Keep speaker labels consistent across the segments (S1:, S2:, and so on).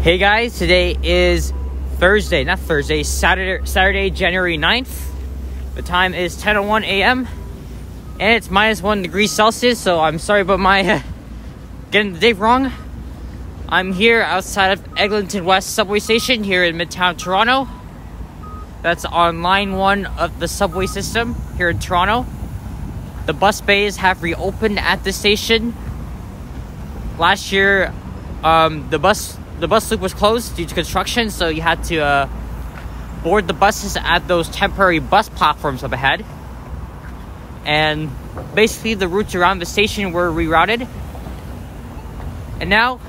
S1: Hey guys, today is Saturday, January 9th. The time is 10:01 a.m. and it's -1 degree Celsius, so I'm sorry about my getting the date wrong. I'm here outside of Eglinton West subway station here in Midtown, Toronto. That's on line 1 of the subway system here in Toronto. The bus bays have reopened at the station. Last year, the bus loop was closed due to construction, so you had to board the buses at those temporary bus platforms up ahead. And basically the routes around the station were rerouted. And now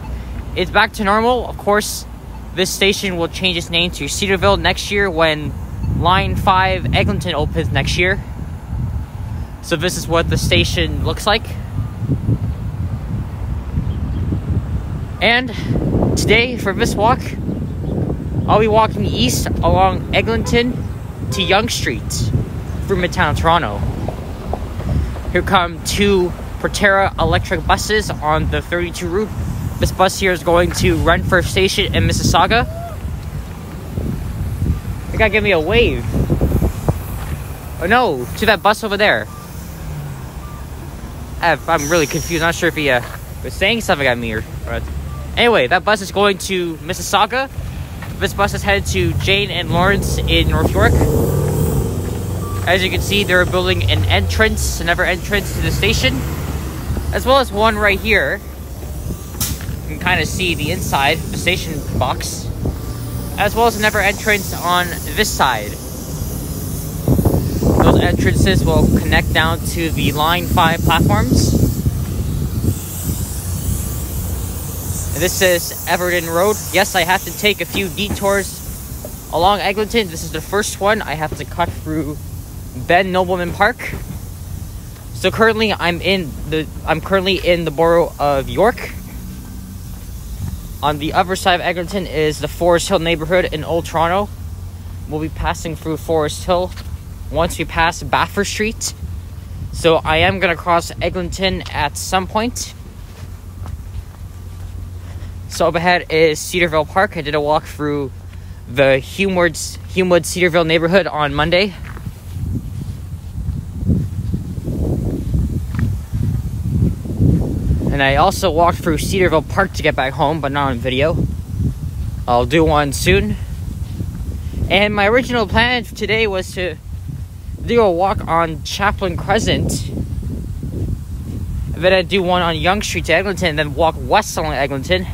S1: it's back to normal. Of course, this station will change its name to Cedarville next year when Line 5 Eglinton opens next year. So this is what the station looks like. And today, for this walk, I'll be walking east along Eglinton to Yonge Street through Midtown Toronto. Here come 2 Proterra electric buses on the 32 route. This bus here is going to Renfrew Station in Mississauga. They gotta give me a wave. Oh no, to that bus over there. I'm really confused. Not sure if he was saying something at me or what. Anyway, that bus is going to Mississauga. This bus is headed to Jane and Lawrence in North York. As you can see, they're building another entrance to the station, as well as one right here. You can kind of see the inside of the station box, as well as another entrance on this side. Those entrances will connect down to the Line 5 platforms. And this is Everton Road. Yes, I have to take a few detours along Eglinton. This is the first one. I have to cut through Ben Nobleman Park. So currently I'm currently in the borough of York. On the other side of Eglinton is the Forest Hill neighborhood in Old Toronto. We'll be passing through Forest Hill once we pass Baffert Street. So I am going to cross Eglinton at some point. So up ahead is Cedarville Park. I did a walk through the Humewood Cedarville neighborhood on Monday. And I also walked through Cedarville Park to get back home, but not on video. I'll do one soon. And my original plan today was to do a walk on Chaplin Crescent. And then I'd do one on Yonge Street to Eglinton, and then walk west along Eglinton.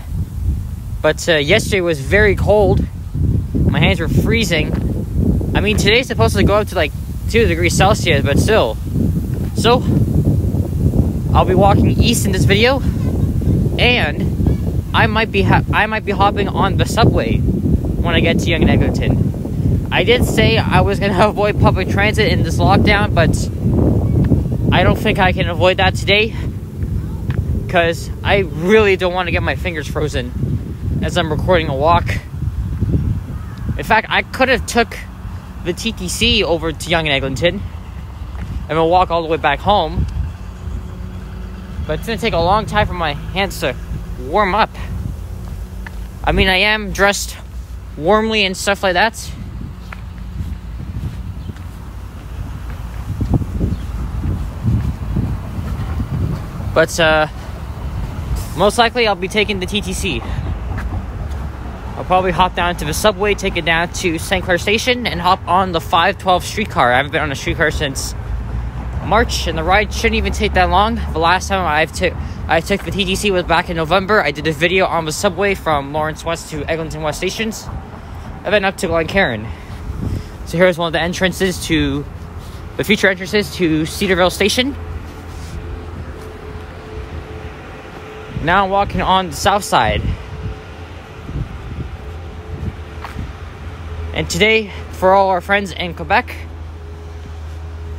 S1: But yesterday was very cold. My hands were freezing. I mean, today's supposed to go up to like 2 degrees Celsius, but still. So I'll be walking east in this video, and I might be hopping on the subway when I get to Yonge and Eglinton. I did say I was gonna avoid public transit in this lockdown, but I don't think I can avoid that today, because I really don't want to get my fingers frozen as I'm recording a walk. In fact, I could have took the TTC over to Yonge and Eglinton and we'll walk all the way back home, but it's gonna take a long time for my hands to warm up. I mean, I am dressed warmly and stuff like that. But most likely I'll be taking the TTC. I'll probably hop down to the subway, take it down to St. Clair Station, and hop on the 512 streetcar. I haven't been on a streetcar since March, and the ride shouldn't even take that long. The last time I took the TTC was back in November. I did a video on the subway from Lawrence West to Eglinton West stations, and then up to Glencairn. So here's one of the future entrances to Cedarville Station. Now I'm walking on the south side. And today, for all our friends in Quebec,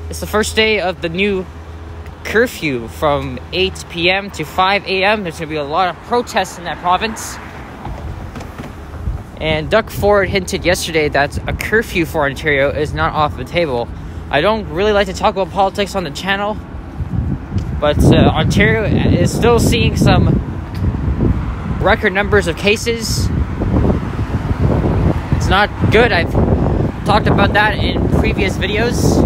S1: it's the first day of the new curfew from 8 p.m. to 5 a.m. There's going to be a lot of protests in that province. And Doug Ford hinted yesterday that a curfew for Ontario is not off the table. I don't really like to talk about politics on the channel, but Ontario is still seeing some record numbers of cases. not good. I've talked about that in previous videos.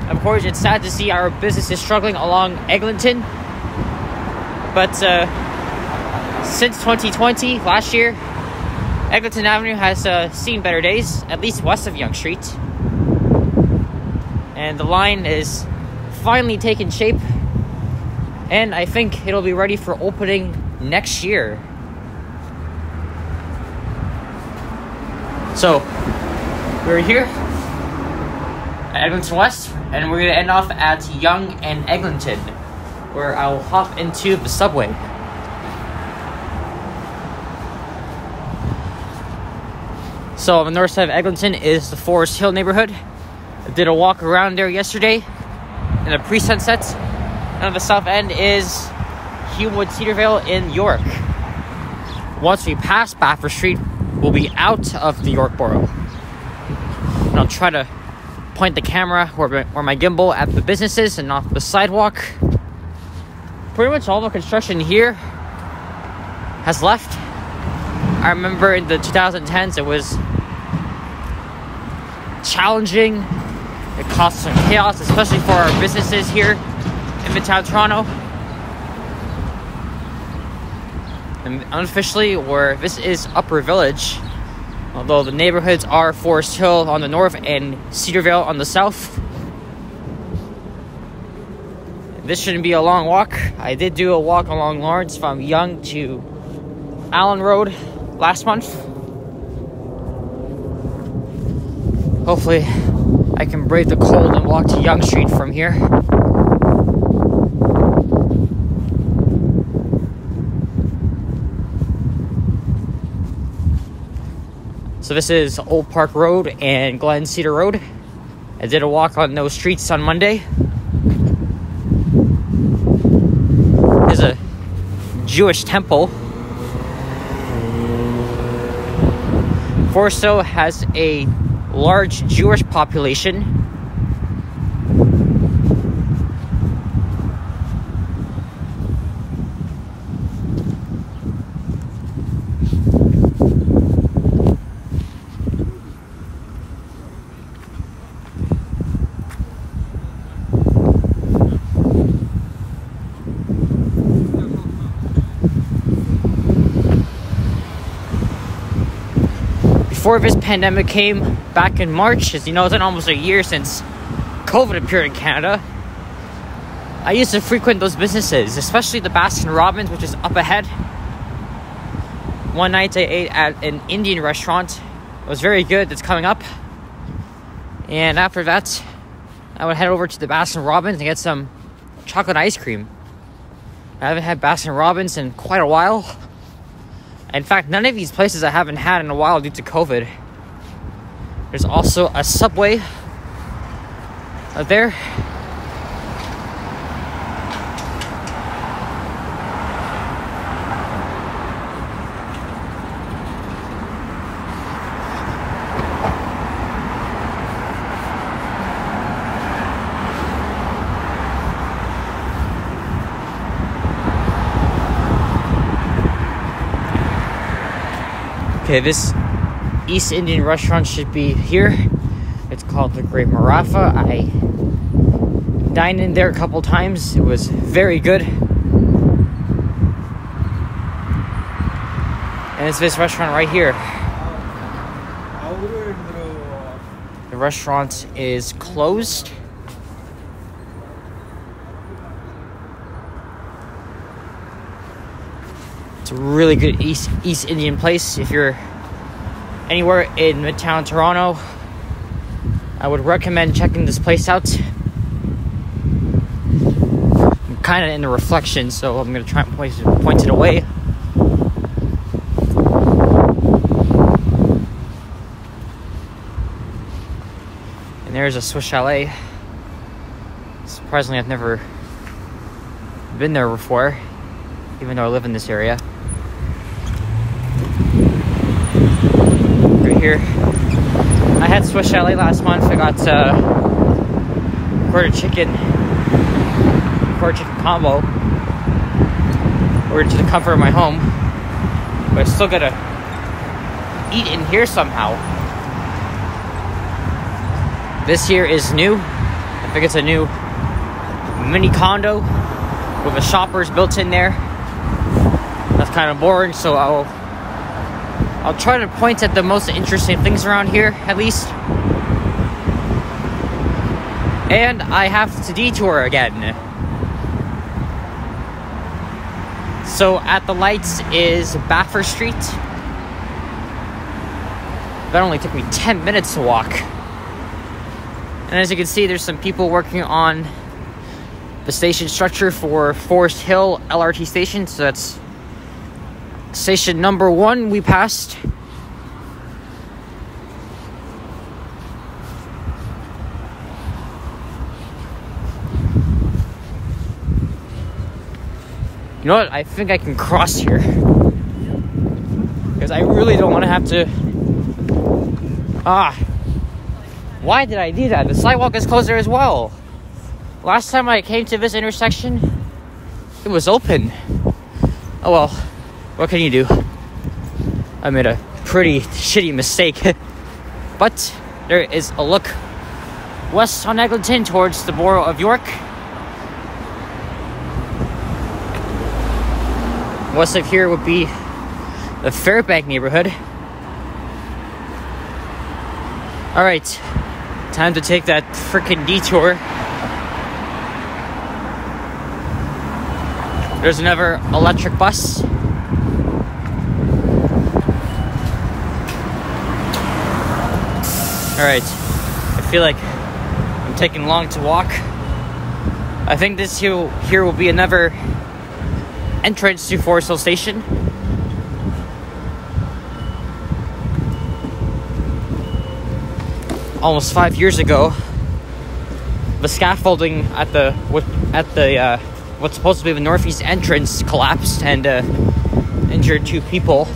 S1: Of course, it's sad to see our business is struggling along Eglinton. But since 2020, last year, Eglinton Avenue has seen better days, at least west of Yonge Street. And the line is finally taking shape. And I think it'll be ready for opening next year. So, we're here at Eglinton West, and we're going to end off at Yonge and Eglinton, where I'll hop into the subway. So on the north side of Eglinton is the Forest Hill neighborhood. I did a walk around there yesterday in a pre-sunset. And on the south end is Humewood Cedarvale in York. Once we pass Bafford Street, we'll be out of the York Borough. And I'll try to point the camera or my gimbal at the businesses and not the sidewalk. Pretty much all the construction here has left. I remember in the 2010s it was challenging. It caused some chaos, especially for our businesses here in Midtown Toronto. And unofficially, this is Upper Village, although the neighborhoods are Forest Hill on the north and Cedarvale on the south. This shouldn't be a long walk. I did do a walk along Lawrence from Yonge to Allen Road last month. Hopefully I can brave the cold and walk to Yonge Street from here. So this is Old Park Road and Glen Cedar Road. I did a walk on those streets on Monday. There's a Jewish temple. Forest Hill has a large Jewish population. Before this pandemic came back in March, as you know, it's been almost a year since COVID appeared in Canada. I used to frequent those businesses, especially the Baskin Robbins, which is up ahead. One night I ate at an Indian restaurant. It was very good. It's coming up. And after that, I would head over to the Baskin Robbins and get some chocolate ice cream. I haven't had Baskin Robbins in quite a while. In fact, none of these places I haven't had in a while due to COVID. There's also a Subway out there. Okay, this East Indian restaurant should be here. It's called the Great Marafa. I dined in there a couple times. It was very good. And it's this restaurant right here. The restaurant is closed. It's a really good East Indian place. If you're anywhere in Midtown Toronto, I would recommend checking this place out. I'm kind of in the reflection, so I'm going to try and point it away. And there's a Swiss Chalet. Surprisingly, I've never been there before, even though I live in this area. Right here, I had Swiss Chalet last month. I got quarter chicken combo. Ordered to the comfort of my home, but I still gotta eat in here somehow. This here is new. I think it's a new mini condo with a shoppers built in there. That's kind of boring, so I'll try to point at the most interesting things around here, at least. And I have to detour again. So at the lights is Baffert Street. That only took me 10 minutes to walk. And as you can see, there's some people working on the station structure for Forest Hill LRT station. So that's station number 1 we passed. You know what? I think I can cross here. Because I really don't want to have to... Why did I do that? The sidewalk is closed there as well. Last time I came to this intersection, it was open. Oh well, what can you do? I made a pretty shitty mistake. But there is a look west on Eglinton towards the borough of York. West of here would be the Fairbank neighborhood. Alright, time to take that frickin' detour. There's another electric bus. Alright, I feel like I'm taking long to walk. I think this here will be another entrance to Forest Hill Station. Almost 5 years ago, the scaffolding at the what's supposed to be the northeast entrance collapsed and injured 2 people.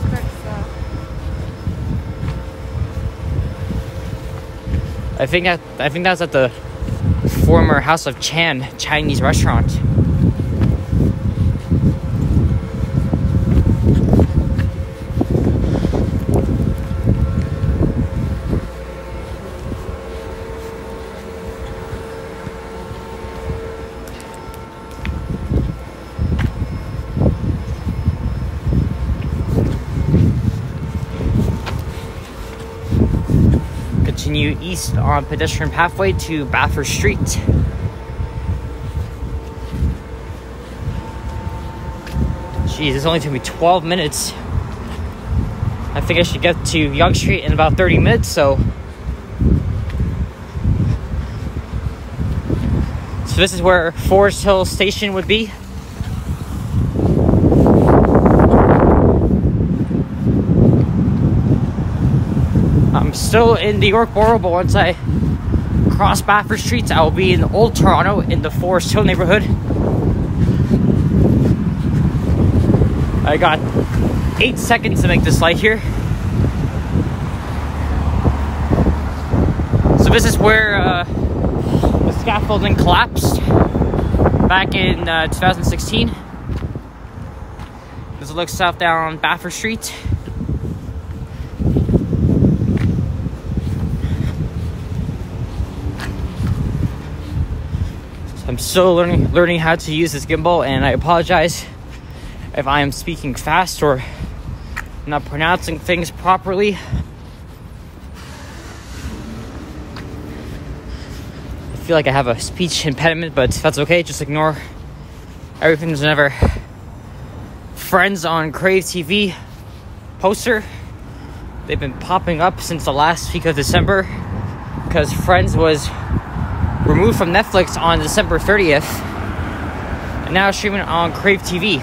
S1: I think that's at the former House of Chan Chinese restaurant. Continue east on pedestrian pathway to Baffert Street. Jeez, it's only took me 12 minutes. I think I should get to Yonge Street in about 30 minutes, so this is where Forest Hill Station would be. I'm still in the York Borough, but once I cross Baffert Street, I will be in Old Toronto in the Forest Hill neighborhood. I got 8 seconds to make this light here. So this is where the scaffolding collapsed back in 2016. There's a look south down Baffert Street. I'm still learning how to use this gimbal, and I apologize if I am speaking fast or not pronouncing things properly. I feel like I have a speech impediment, but that's okay. Just ignore everything. There's another Friends on Crave TV poster. They've been popping up since the last week of December because Friends was removed from Netflix on December 30th and now streaming on Crave TV.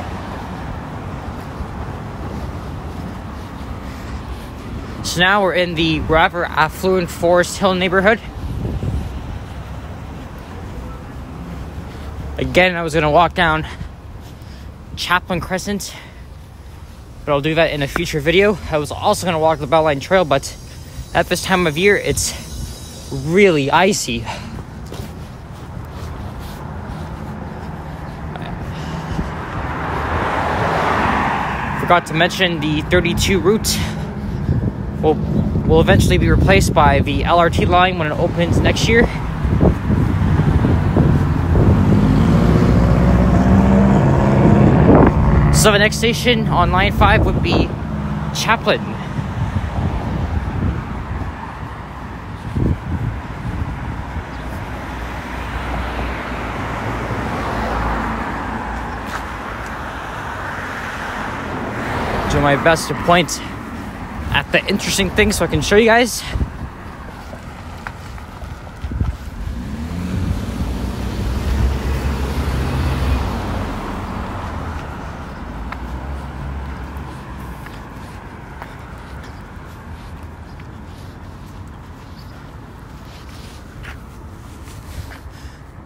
S1: So now we're in the rather affluent Forest Hill neighborhood. Again, I was going to walk down Chaplin Crescent, but I'll do that in a future video. I was also going to walk the Beltline Trail, but at this time of year, it's really icy. Forgot to mention the 32 route will eventually be replaced by the LRT line when it opens next year. So the next station on line 5 would be Chaplin. Do my best to point at the interesting things so I can show you guys.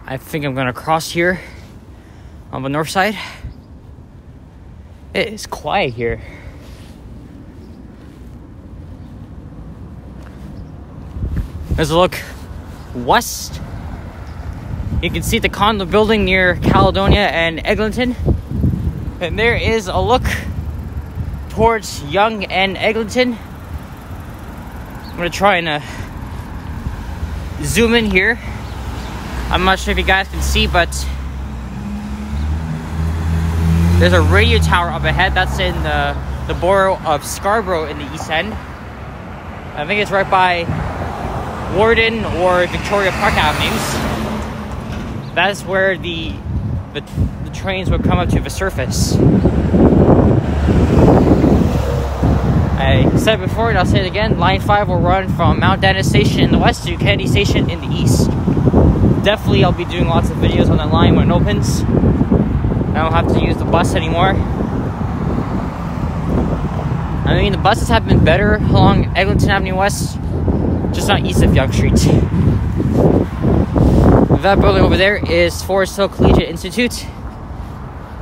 S1: I think I'm gonna cross here on the north side. It is quiet here. There's a look west. You can see the condo building near Caledonia and Eglinton. And there is a look towards Yonge and Eglinton. I'm gonna try and zoom in here. I'm not sure if you guys can see, but there's a radio tower up ahead. That's in the borough of Scarborough in the East End. I think it's right by Warden or Victoria Park Avenues. That's where the trains would come up to the surface. I said it before and I'll say it again, line 5 will run from Mount Dennis Station in the west to Kennedy Station in the east. Definitely I'll be doing lots of videos on that line when it opens. I don't have to use the bus anymore. I mean, the buses have been better along Eglinton Avenue West, just not east of Yonge Street. That building over there is Forest Hill Collegiate Institute.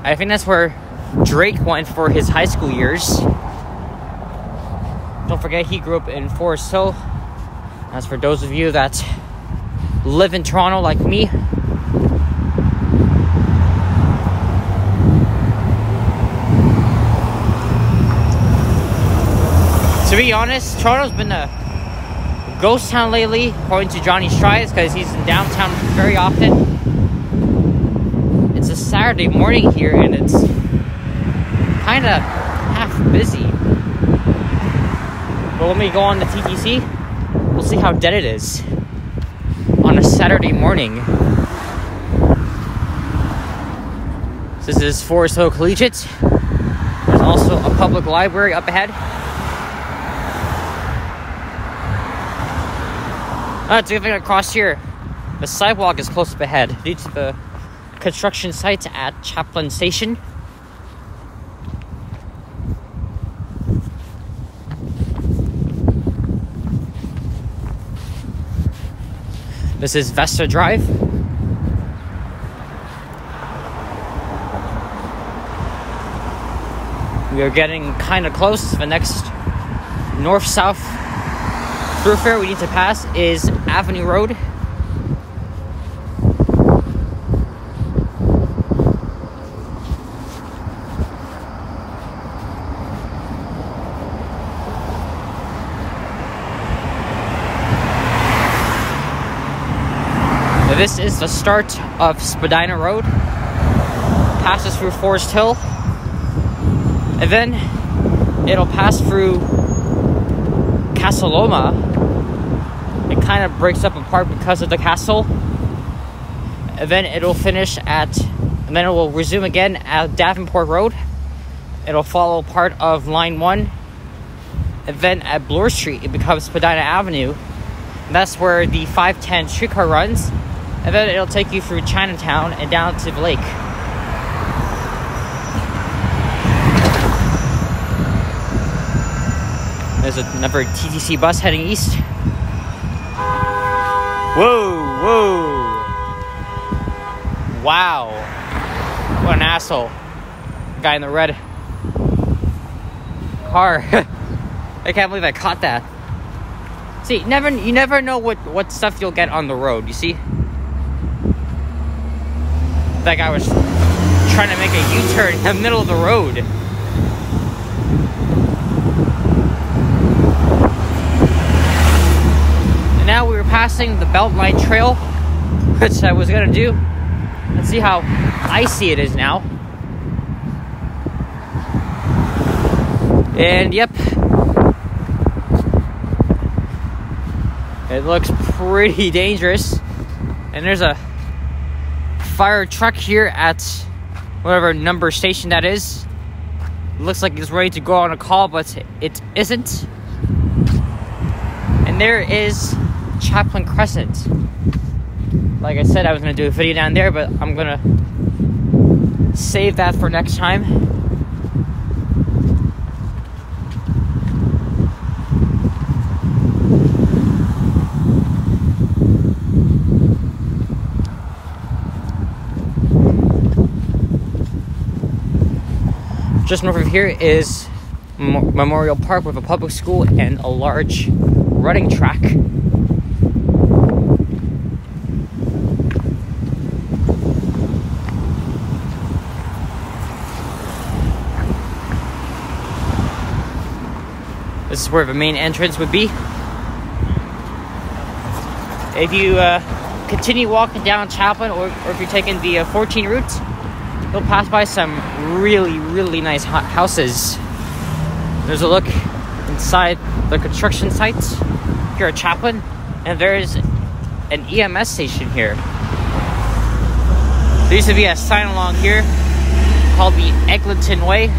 S1: I think that's where Drake went for his high school years. Don't forget, he grew up in Forest Hill. As for those of you that live in Toronto like me, to be honest, Toronto's been a ghost town lately, according to Johnny Strides, because he's in downtown very often. It's a Saturday morning here, and it's kind of half busy. But when we go on the TTC, we'll see how dead it is on a Saturday morning. This is Forest Hill Collegiate. There's also a public library up ahead. It's a good thing across here. The sidewalk is close up ahead due to the construction site at Chaplin Station. This is Vesta Drive. We are getting kind of close. The next north-south thoroughfare we need to pass is Avenue Road. Now this is the start of Spadina Road. Passes through Forest Hill. And then it'll pass through Casa Loma. It kind of breaks up apart because of the castle. And then it'll finish and then it will resume again at Davenport Road. It'll follow part of line 1. And then at Bloor Street, it becomes Spadina Avenue. And that's where the 510 streetcar runs. And then it'll take you through Chinatown and down to the lake. There's another TTC bus heading east. Whoa, whoa. Wow. What an asshole. Guy in the red car. I can't believe I caught that. See, you never know what stuff you'll get on the road, you see? That guy was trying to make a U-turn in the middle of the road. crossing the Beltline Trail, which I was gonna do. Let's see how icy it is now. And yep, it looks pretty dangerous. And there's a fire truck here at whatever number station that is. It looks like it's ready to go on a call, but it isn't. And there is Chaplin Crescent. Like I said, I was going to do a video down there, but I'm going to save that for next time. Just north of here is Memorial Park with a public school and a large running track. This is where the main entrance would be. If you continue walking down Chaplin, or if you're taking the 14 route, you'll pass by some really nice houses. There's a look inside the construction sites here at Chaplin, and there's an EMS station here. There used to be a sign along here called the Eglinton Way.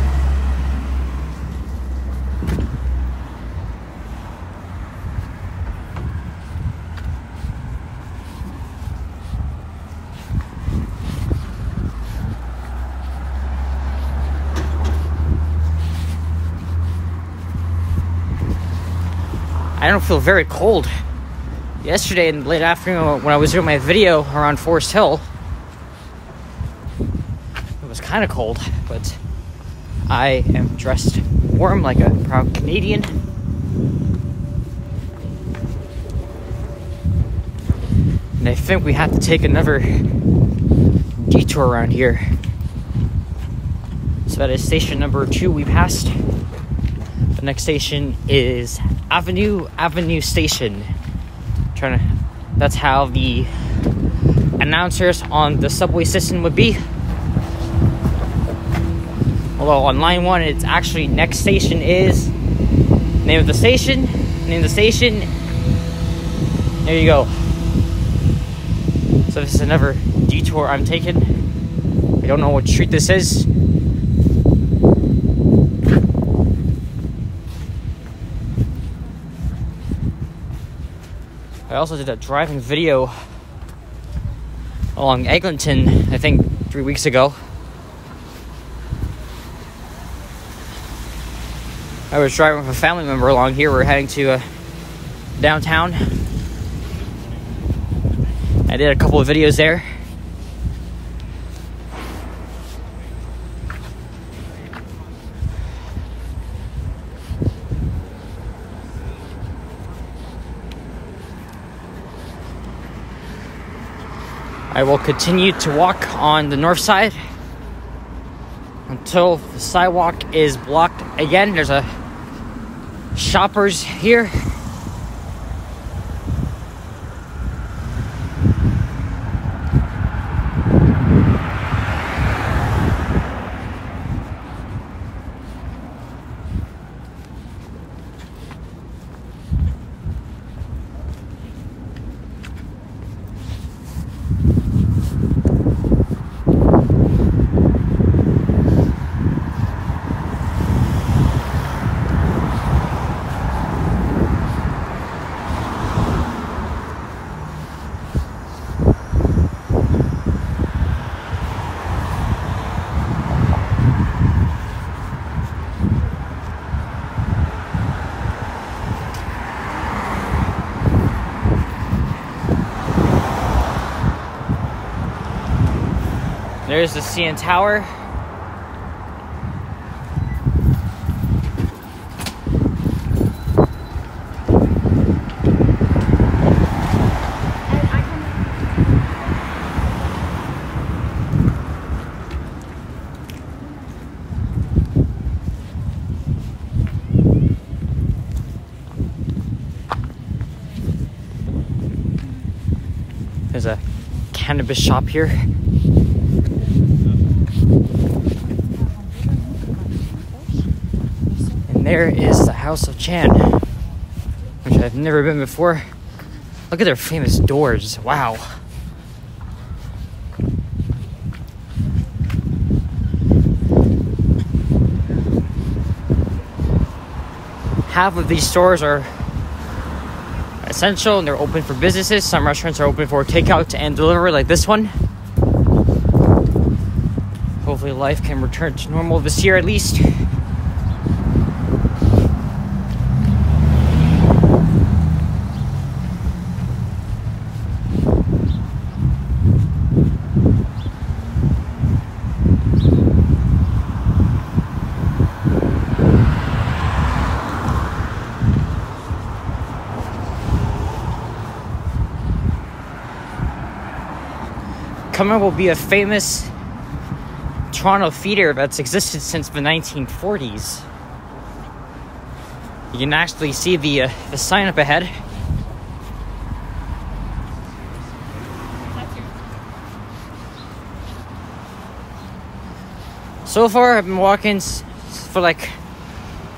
S1: I don't feel very cold. Yesterday in the late afternoon when I was doing my video around Forest Hill, it was kind of cold, but I am dressed warm like a proud Canadian. And I think we have to take another detour around here. So that is station number 2 we passed. The next station is Avenue Station. That's how the announcers on the subway system would be. Although on line 1, it's actually next station is name of the station. There you go. So this is another detour I'm taking. I don't know what street this is. I also did a driving video along Eglinton, I think 3 weeks ago. I was driving with a family member along here. We're heading to downtown. I did a couple of videos there. I will continue to walk on the north side until the sidewalk is blocked again. There's a Shoppers here. There's the CN Tower. There's a cannabis shop here. And there is the House of Chan, which I've never been before. Look at their famous doors. Wow. Half of these stores are essential and they're open for businesses. Some restaurants are open for takeout and delivery, like this one. Hopefully life can return to normal this year at least. Coming up will be a famous Toronto theater that's existed since the 1940s. You can actually see the sign up ahead. So far, I've been walking for like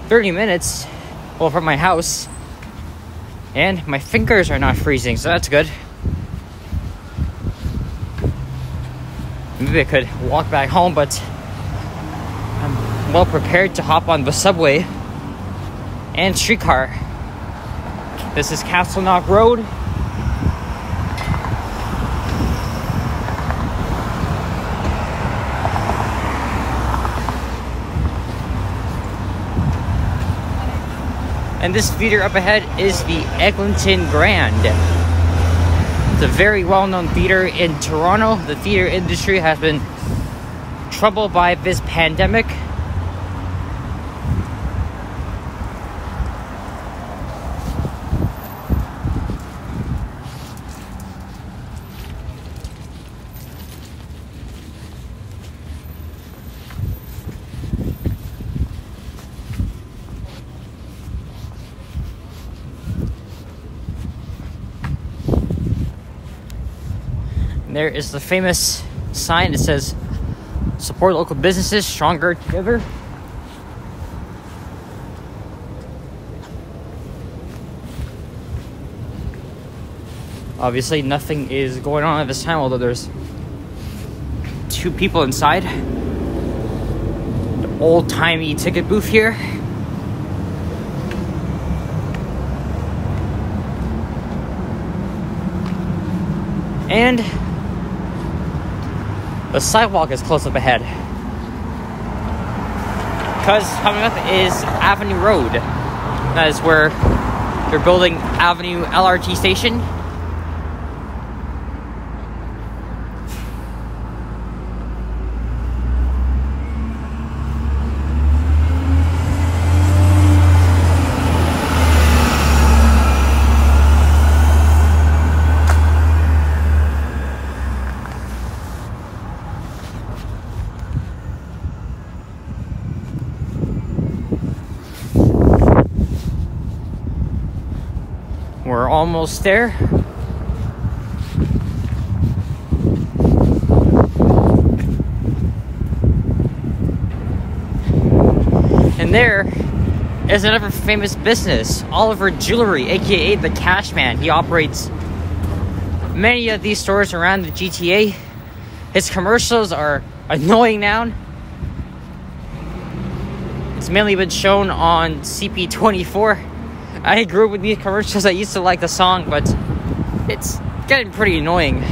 S1: 30 minutes, well, from my house, and my fingers are not freezing, so that's good. Maybe I could walk back home, but I'm well prepared to hop on the subway and streetcar. This is Castle Knock Road. And this theater up ahead is the Eglinton Grand. It's a very well-known theater in Toronto. The theater industry has been troubled by this pandemic. There is the famous sign that says, "Support local businesses, stronger together." Obviously, nothing is going on at this time, although there's 2 people inside. The old-timey ticket booth here. And the sidewalk is close up ahead, because coming up is Avenue Road. That is where they're building Avenue LRT station. We're almost there. And there is another famous business, Oliver Jewelry, aka the Cash Man. He operates many of these stores around the GTA. His commercials are annoying now. It's mainly been shown on CP24. I grew up with these commercials. I used to like the song, but it's getting pretty annoying.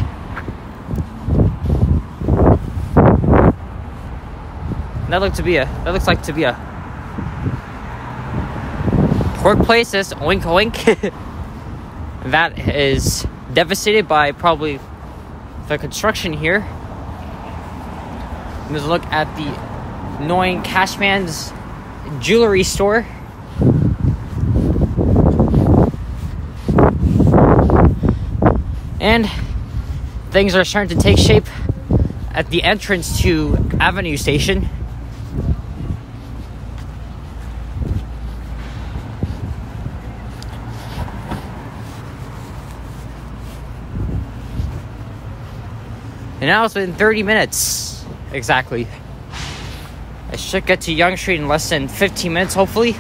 S1: That looks like to be a pork place. That's oink oink. That is devastated by probably the construction here. Let's look at the annoying Cashman's jewelry store. And things are starting to take shape at the entrance to Avenue Station. And now it's been 30 minutes, exactly. I should get to Yonge Street in less than 15 minutes, hopefully.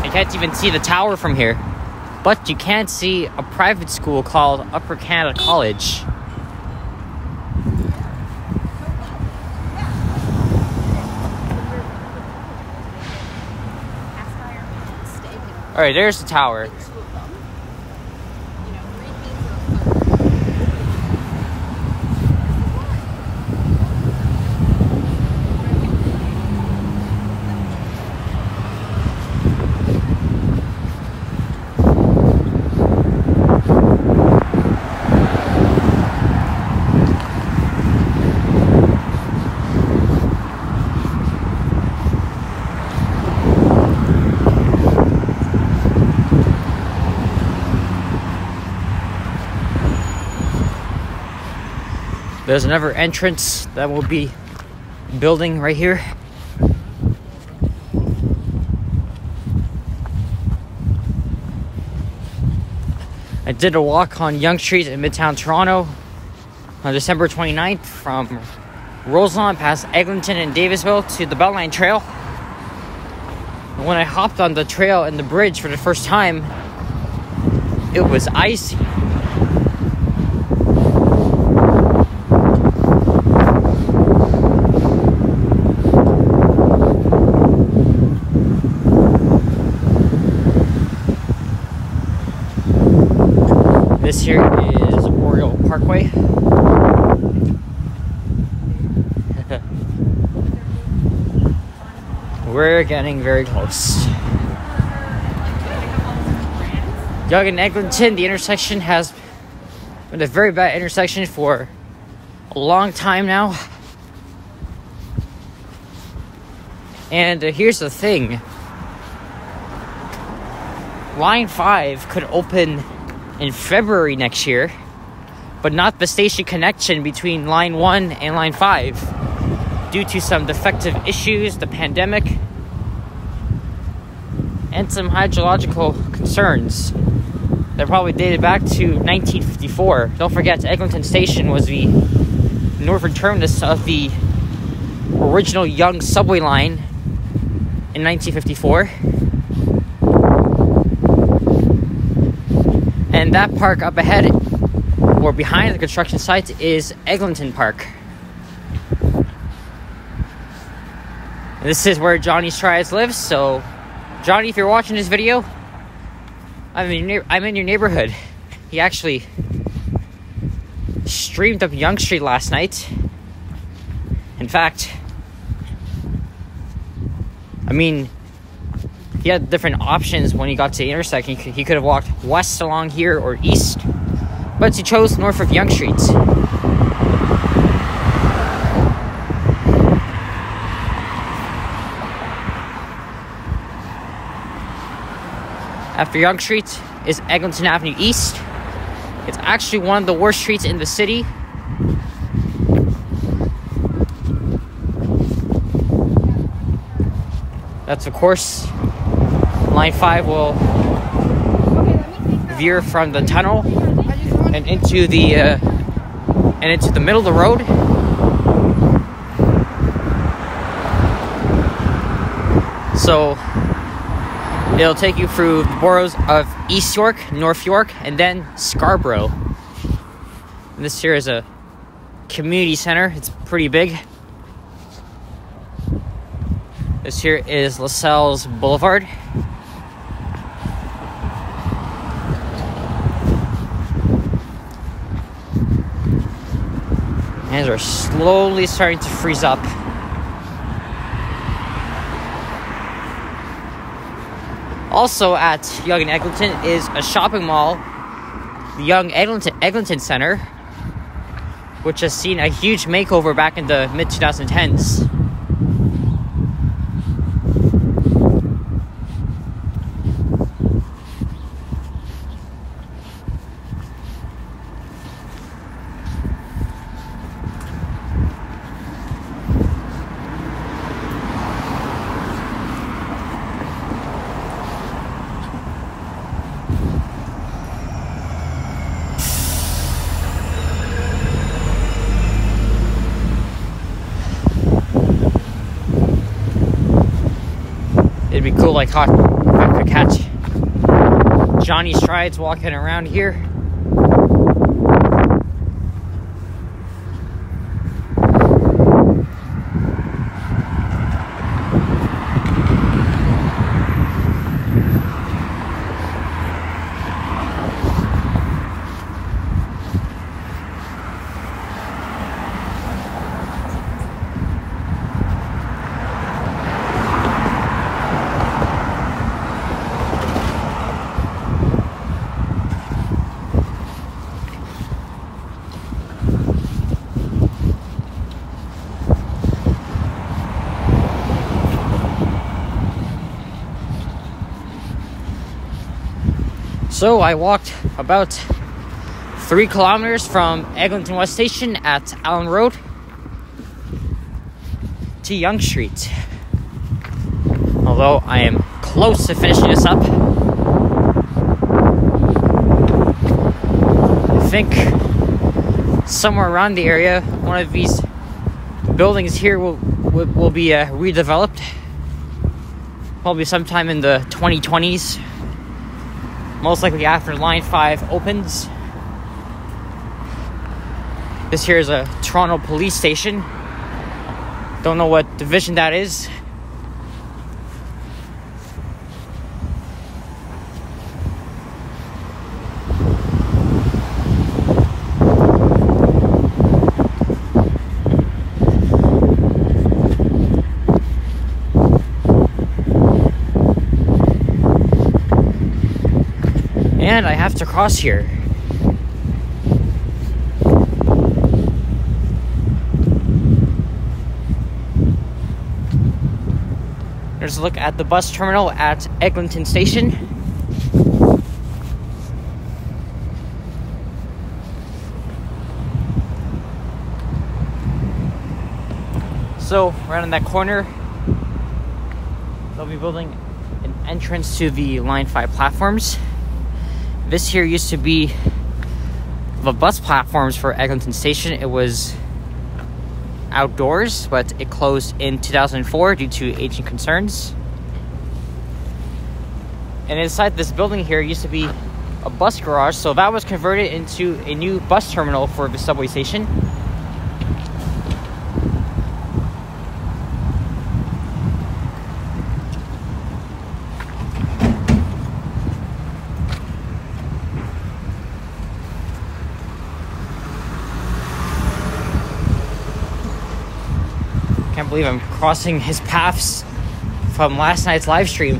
S1: You can't even see the tower from here. But you can see a private school called Upper Canada College. Alright, there's the tower. There's another entrance that will be building right here. I did a walk on Yonge Street in Midtown Toronto on December 29th from Roselawn past Eglinton and Davisville to the Beltline Trail. And when I hopped on the trail and the bridge for the first time, it was icy. This here is Oriole Parkway. We're getting very close. Yonge and Eglinton, the intersection has been a very bad intersection for a long time now. And here's the thing. Line 5 could open in February next year, but not the station connection between Line 1 and Line 5 due to some defective issues, the pandemic, and some hydrological concerns that probably dated back to 1954. Don't forget, Eglinton Station was the northern terminus of the original Yonge subway line in 1954. And that park up ahead, or behind the construction site, is Eglinton Park. And this is where Johnny Strides lives, so Johnny, if you're watching this video, I'm in your neighborhood. He actually streamed up Yonge Street last night. In fact, he had different options when he got to the intersection. He could have walked west along here or east, but he chose north of Yonge Street. After Yonge Street is Eglinton Avenue East. It's actually one of the worst streets in the city. That's, of course, Line 5 will veer from the tunnel and into the middle of the road. So it'll take you through the boroughs of East York, North York, and then Scarborough. And this here is a community center. It's pretty big. This here is LaSalle's Boulevard. Hands are slowly starting to freeze up. Also at Yonge and Eglinton is a shopping mall, the Yonge Eglinton Center, which has seen a huge makeover back in the mid-2010s. cool. I could catch Johnny Strides walking around here. So I walked about 3 kilometers from Eglinton West Station at Allen Road to Yonge Street. Although I am close to finishing this up. I think somewhere around the area, one of these buildings here will be redeveloped. Probably sometime in the 2020s. Most likely after Line 5 opens. This here is a Toronto police station. Don't know what division that is. And I have to cross here. There's a look at the bus terminal at Eglinton Station. So, right on that corner, they'll be building an entrance to the Line 5 platforms. This here used to be the bus platforms for Eglinton Station. It was outdoors, but it closed in 2004 due to aging concerns. And inside this building here used to be a bus garage, so that was converted into a new bus terminal for the subway station. Can't believe I'm crossing his paths from last night's live stream.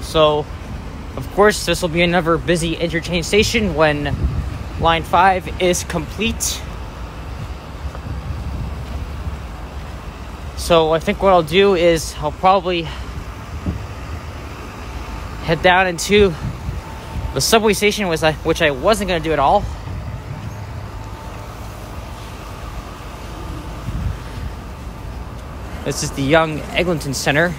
S1: So, of course, this will be another busy interchange station when Line 5 is complete. So I think what I'll do is I'll probably head down into the subway station, which I wasn't going to do at all. This is the Yonge Eglinton Center.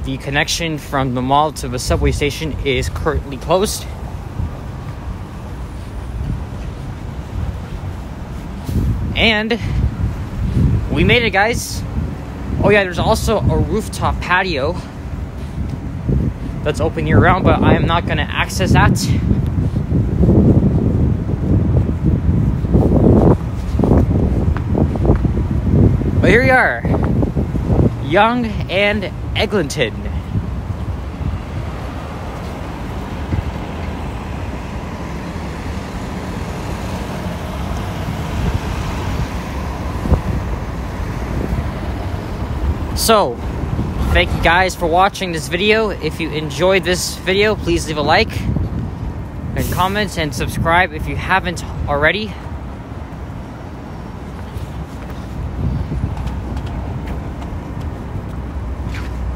S1: The connection from the mall to the subway station is currently closed. And we made it, guys. Oh yeah, there's also a rooftop patio that's open year-round, but I am not going to access that. But here we are, Yonge and Eglinton. So, thank you guys for watching this video. If you enjoyed this video, please leave a like and comment and subscribe if you haven't already.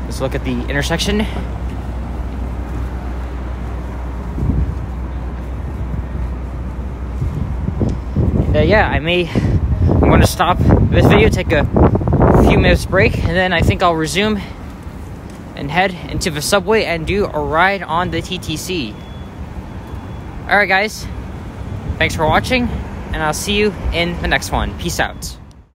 S1: Let's look at the intersection. And, yeah, I'm going to stop this video, take a few minutes break, and then I think I'll resume and head into the subway and do a ride on the TTC. Alright guys, thanks for watching, and I'll see you in the next one. Peace out.